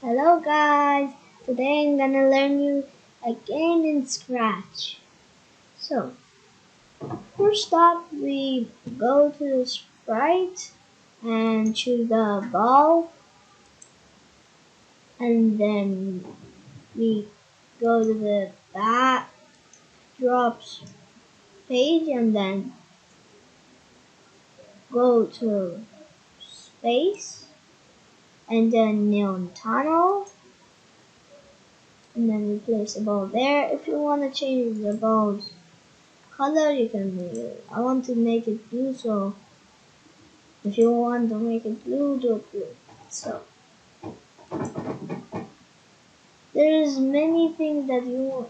Hello guys! Today I'm gonna learn you a game in Scratch. So, first up we go to the sprite and choose the ball, and then we go to the backdrops page and then go to space and then neon tunnel, and then we place the ball there. If you want to change the ball's color, you can make it. I want to make it blue, so if you want to make it blue, do it blue. So there's many things that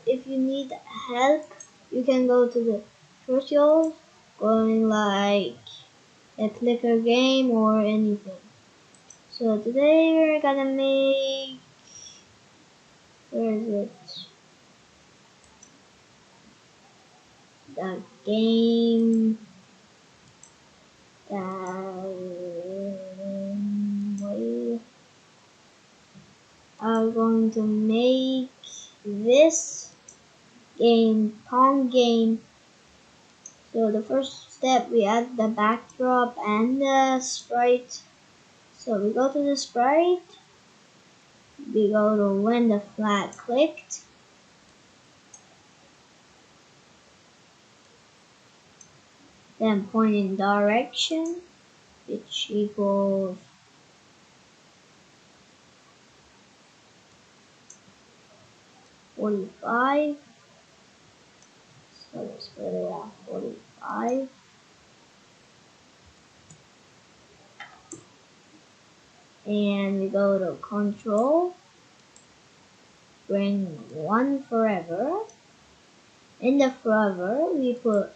if you need help, you can go to the tutorials, going like a clicker game or anything. So today we're gonna make, where is it? The game we are going to make this game, pong game. So the first step, we add the backdrop and the sprite. So we go to the sprite, we go to when the flag clicked, then pointing direction, which equals .45. So let's put it at 45. And we go to control, bring one forever. In the forever, we put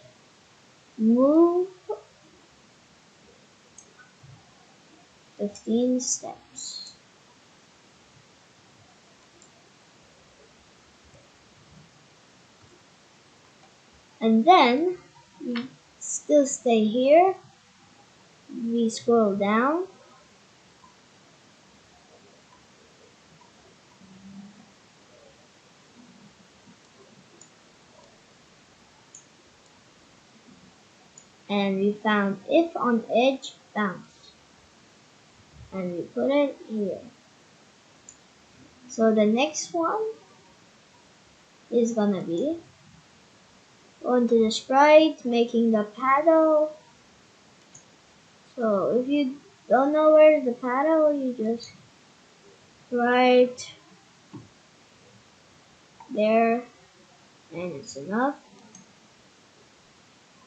move 15 steps. And then we still stay here. We scroll down. And we found if on edge bounce. And we put it here. So the next one is gonna be going to the sprite, making the paddle. So if you don't know where's the paddle, you just write there and it's enough.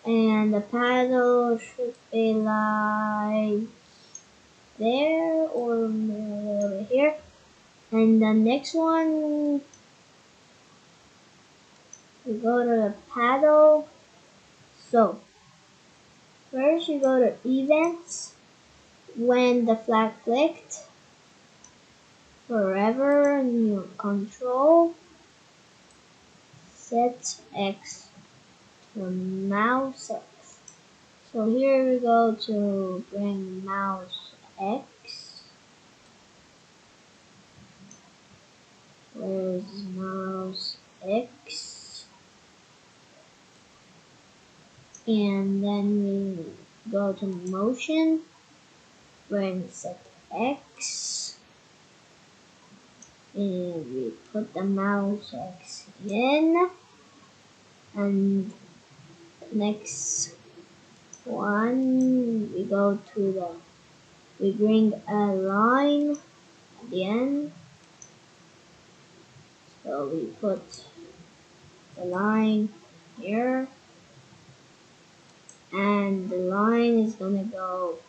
And the paddle should be like there or over here. And the next one, we go to the paddle. So first you go to events, when the flag clicked, forever, new control, set X to mouse X. So here we go to bring mouse X. Where's mouse X? And then we go to motion, bring set X. And we put the mouse X in. And next one, we go to we bring a line at the end. So we put the line here, and the line is gonna go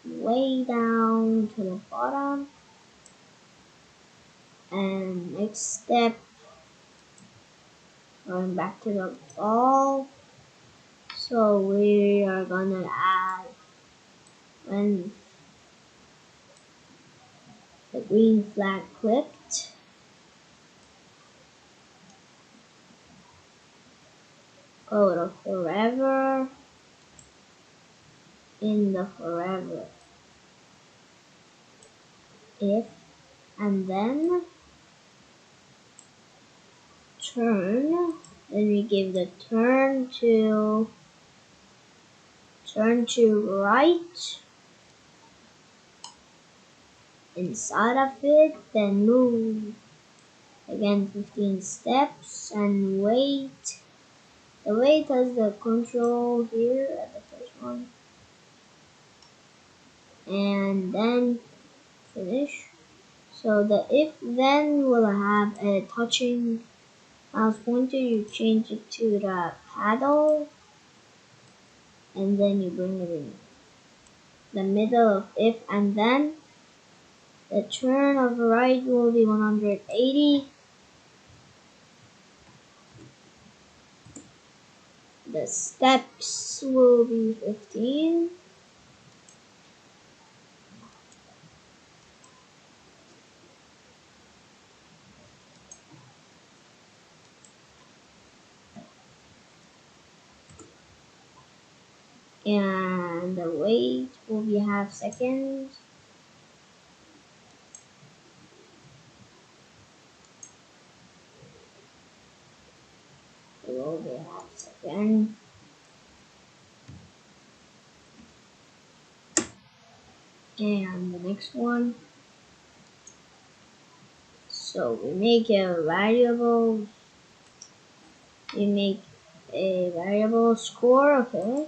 way down to the bottom. And next step, going back to the ball. So we are gonna add when the green flag clicked. Go to forever, in the forever. if, and then turn. Then we give the turn to right inside of it, then move again 15 steps and wait. The wait has the control here at the first one, and then finish. So the if then will have a touching mouse pointer. You change it to the paddle, and then you bring it in the middle of if and then. The turn of right will be 180. The steps will be 15. And the wait will be half seconds. It will be half second. And the next one. So we make a variable. We make a variable score, okay?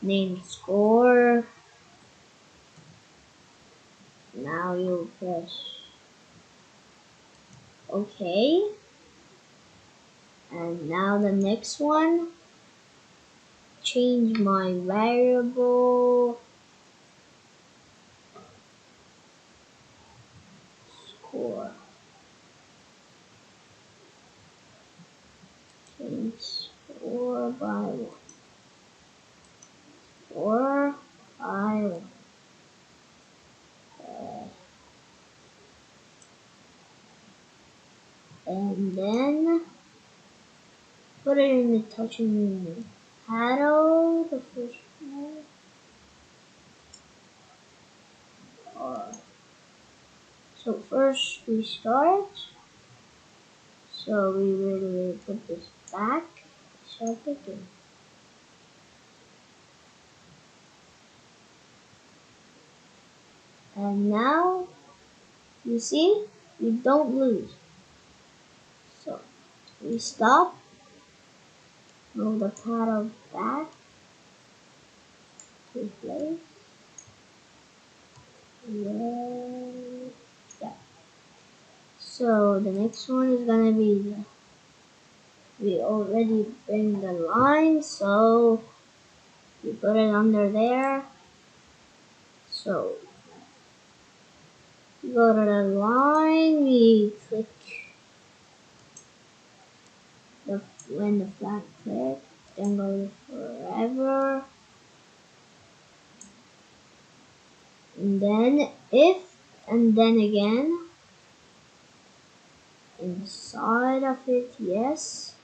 Name score. Now you press OK. And now the next one. Change my variable score. Change 4 by 1. 4 by 1. And then put it in the touching paddle, the first one. So first we start. So we will put this back. Start again. And now you see we don't lose. So we stop. Move the paddle back to place. Yeah. So the next one is gonna be we already bring the line, so we put it under there. So we go to the line, we click when the flag clicks, then go forever. And then if, and then again, inside of it, yes,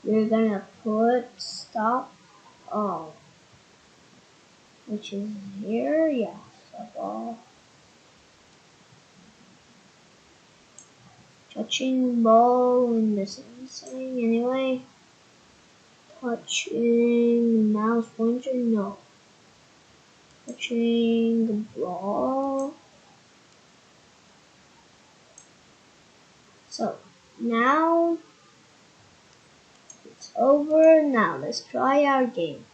we're gonna put stop all, which is here, yeah, stop all. Touching ball in the same thing anyway. Touching mouse pointer, no. Touching the ball. So now it's over. Now let's try our game.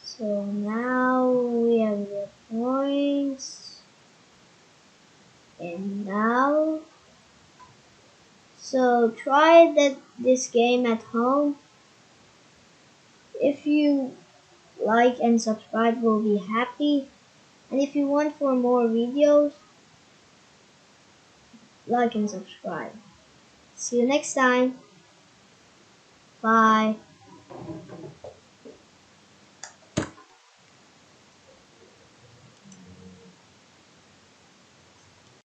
So now we have the points. And now, so try this game at home. If you like and subscribe, we'll be happy. And if you want for more videos, like and subscribe. See you next time. Bye.